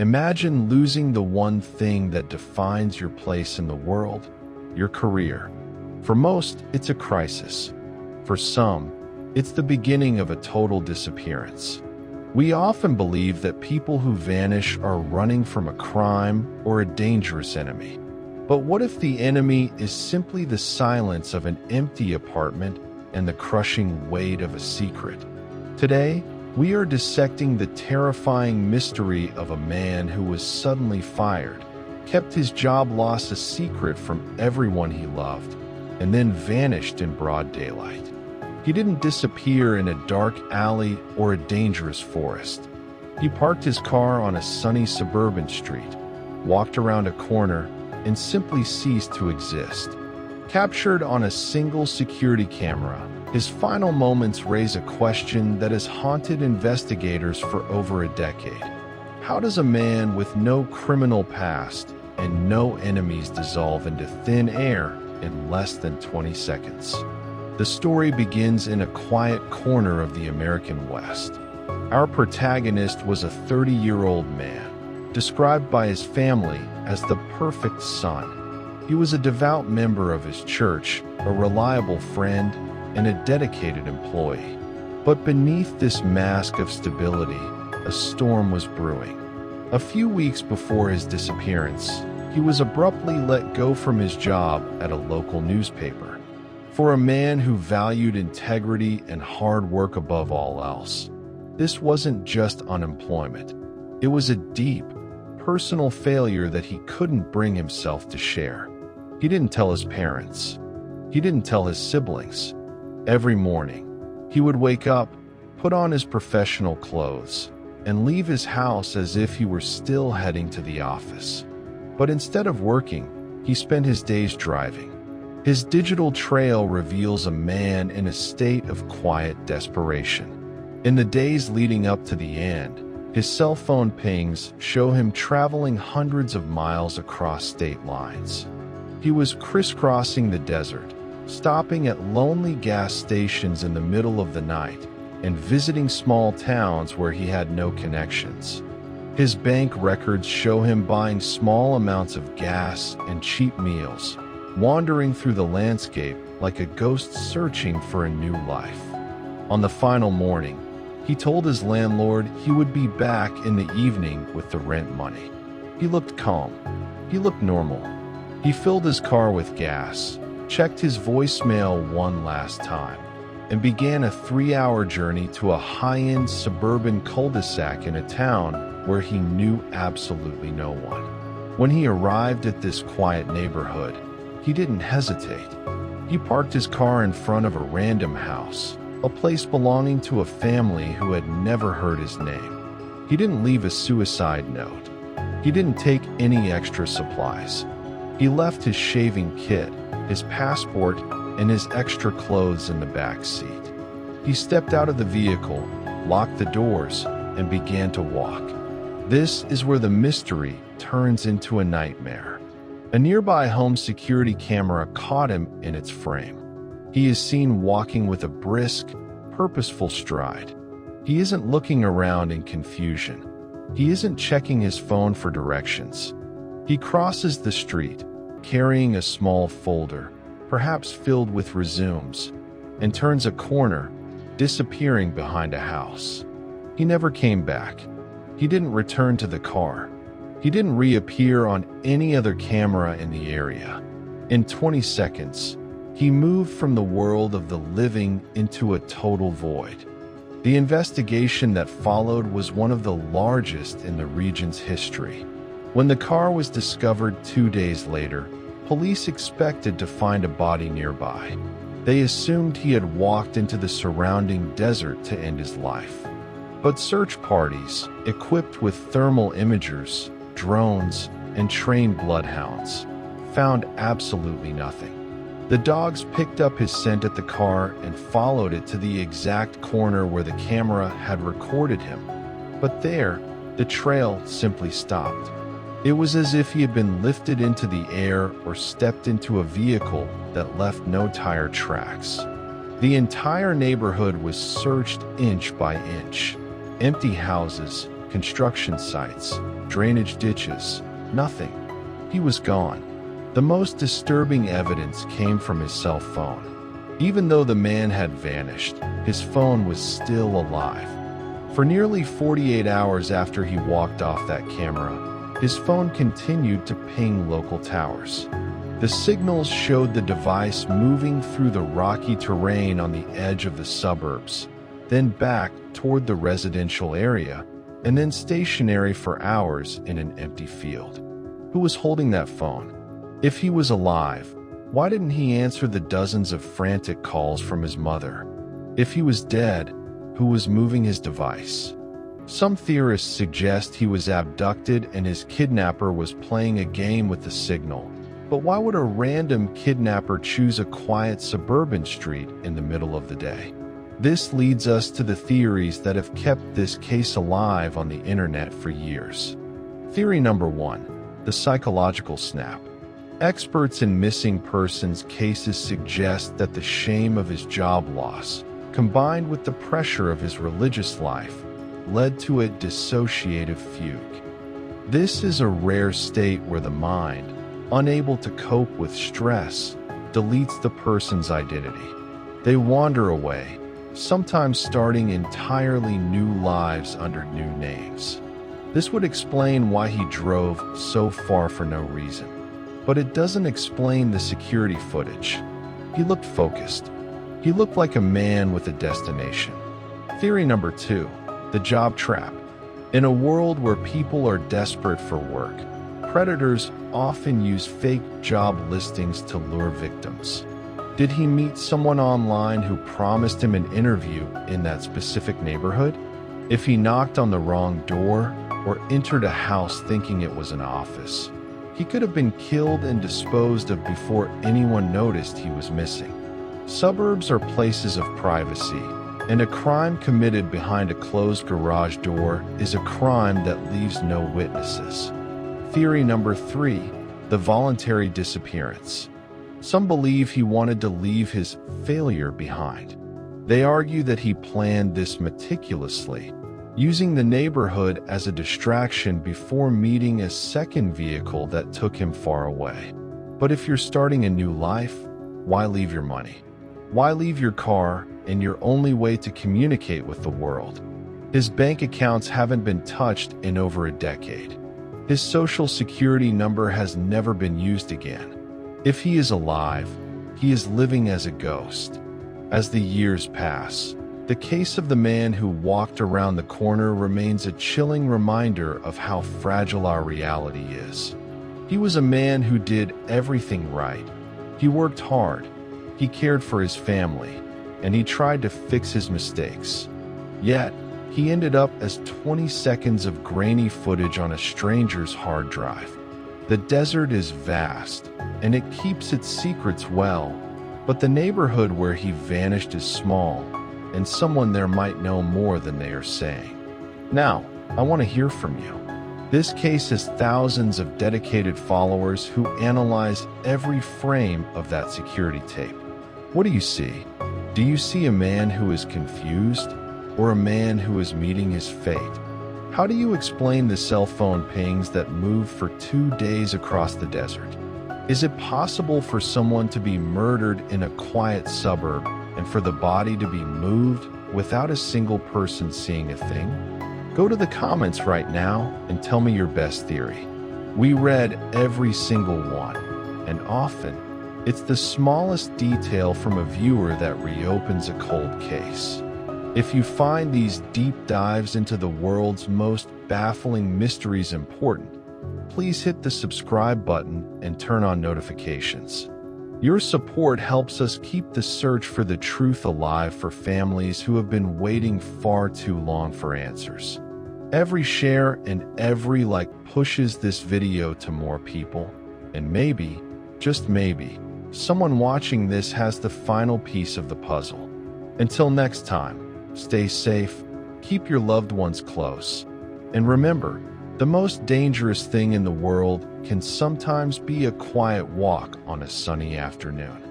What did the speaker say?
Imagine losing the one thing that defines your place in the world, your career. For most, it's a crisis. For some, it's the beginning of a total disappearance. We often believe that people who vanish are running from a crime or a dangerous enemy. But what if the enemy is simply the silence of an empty apartment and the crushing weight of a secret? Today, we are dissecting the terrifying mystery of a man who was suddenly fired, kept his job loss a secret from everyone he loved, and then vanished in broad daylight. He didn't disappear in a dark alley or a dangerous forest. He parked his car on a sunny suburban street, walked around a corner, and simply ceased to exist. Captured on a single security camera, his final moments raise a question that has haunted investigators for over a decade. How does a man with no criminal past and no enemies dissolve into thin air in less than 20 seconds? The story begins in a quiet corner of the American West. Our protagonist was a 30-year-old man, described by his family as the perfect son. He was a devout member of his church, a reliable friend, and a dedicated employee. But beneath this mask of stability, a storm was brewing. A few weeks before his disappearance, he was abruptly let go from his job at a local newspaper. For a man who valued integrity and hard work above all else, this wasn't just unemployment. It was a deep, personal failure that he couldn't bring himself to share. He didn't tell his parents. He didn't tell his siblings. Every morning, he would wake up, put on his professional clothes, and leave his house as if he were still heading to the office. But instead of working, he spent his days driving. His digital trail reveals a man in a state of quiet desperation. In the days leading up to the end, his cell phone pings show him traveling hundreds of miles across state lines. He was crisscrossing the desert, stopping at lonely gas stations in the middle of the night, and visiting small towns where he had no connections. His bank records show him buying small amounts of gas and cheap meals, wandering through the landscape like a ghost searching for a new life. On the final morning, he told his landlord he would be back in the evening with the rent money. He looked calm. He looked normal. He filled his car with gas, checked his voicemail one last time, and began a 3-hour journey to a high-end suburban cul-de-sac in a town where he knew absolutely no one. When he arrived at this quiet neighborhood, he didn't hesitate. He parked his car in front of a random house, a place belonging to a family who had never heard his name. He didn't leave a suicide note. He didn't take any extra supplies. He left his shaving kit, his passport, and his extra clothes in the back seat. He stepped out of the vehicle, locked the doors, and began to walk. This is where the mystery turns into a nightmare. A nearby home security camera caught him in its frame. He is seen walking with a brisk, purposeful stride. He isn't looking around in confusion. He isn't checking his phone for directions. He crosses the street, carrying a small folder, perhaps filled with resumes, and turns a corner, disappearing behind a house. He never came back. He didn't return to the car. He didn't reappear on any other camera in the area. In 20 seconds, he moved from the world of the living into a total void. The investigation that followed was one of the largest in the region's history. When the car was discovered 2 days later, police expected to find a body nearby. They assumed he had walked into the surrounding desert to end his life. But search parties, equipped with thermal imagers, drones, and trained bloodhounds, found absolutely nothing. The dogs picked up his scent at the car and followed it to the exact corner where the camera had recorded him. But there, the trail simply stopped. It was as if he had been lifted into the air or stepped into a vehicle that left no tire tracks. The entire neighborhood was searched inch by inch. Empty houses, construction sites, drainage ditches, nothing. He was gone. The most disturbing evidence came from his cell phone. Even though the man had vanished, his phone was still alive. For nearly 48 hours after he walked off that camera, his phone continued to ping local towers. The signals showed the device moving through the rocky terrain on the edge of the suburbs, then back toward the residential area, and then stationary for hours in an empty field. Who was holding that phone? If he was alive, why didn't he answer the dozens of frantic calls from his mother? If he was dead, who was moving his device? Some theorists suggest he was abducted and his kidnapper was playing a game with the signal. But why would a random kidnapper choose a quiet suburban street in the middle of the day? This leads us to the theories that have kept this case alive on the internet for years. Theory number 1, the psychological snap. Experts in missing persons cases suggest that the shame of his job loss, combined with the pressure of his religious life, led to a dissociative fugue. This is a rare state where the mind, unable to cope with stress, deletes the person's identity. They wander away, sometimes starting entirely new lives under new names. This would explain why he drove so far for no reason. But it doesn't explain the security footage. He looked focused. He looked like a man with a destination. Theory number 2, the job trap. In a world where people are desperate for work, predators often use fake job listings to lure victims. Did he meet someone online who promised him an interview in that specific neighborhood? If he knocked on the wrong door or entered a house thinking it was an office, he could have been killed and disposed of before anyone noticed he was missing. Suburbs are places of privacy, and a crime committed behind a closed garage door is a crime that leaves no witnesses. Theory number 3, the voluntary disappearance. Some believe he wanted to leave his failure behind. They argue that he planned this meticulously, using the neighborhood as a distraction before meeting a second vehicle that took him far away. But if you're starting a new life, why leave your money? Why leave your car and your only way to communicate with the world? His bank accounts haven't been touched in over a decade. His social security number has never been used again. If he is alive, he is living as a ghost. As the years pass, the case of the man who walked around the corner remains a chilling reminder of how fragile our reality is. He was a man who did everything right. He worked hard, he cared for his family, and he tried to fix his mistakes. Yet, he ended up as 20 seconds of grainy footage on a stranger's hard drive. The desert is vast, and it keeps its secrets well, but the neighborhood where he vanished is small, and someone there might know more than they are saying. Now, I want to hear from you. This case has thousands of dedicated followers who analyze every frame of that security tape. What do you see? Do you see a man who is confused, or a man who is meeting his fate? How do you explain the cell phone pings that moved for 2 days across the desert? Is it possible for someone to be murdered in a quiet suburb and for the body to be moved without a single person seeing a thing? Go to the comments right now and tell me your best theory. We read every single one, and often it's the smallest detail from a viewer that reopens a cold case. If you find these deep dives into the world's most baffling mysteries important, please hit the subscribe button and turn on notifications. Your support helps us keep the search for the truth alive for families who have been waiting far too long for answers. Every share and every like pushes this video to more people, and maybe, just maybe, someone watching this has the final piece of the puzzle. Until next time, stay safe, keep your loved ones close, and remember, the most dangerous thing in the world can sometimes be a quiet walk on a sunny afternoon.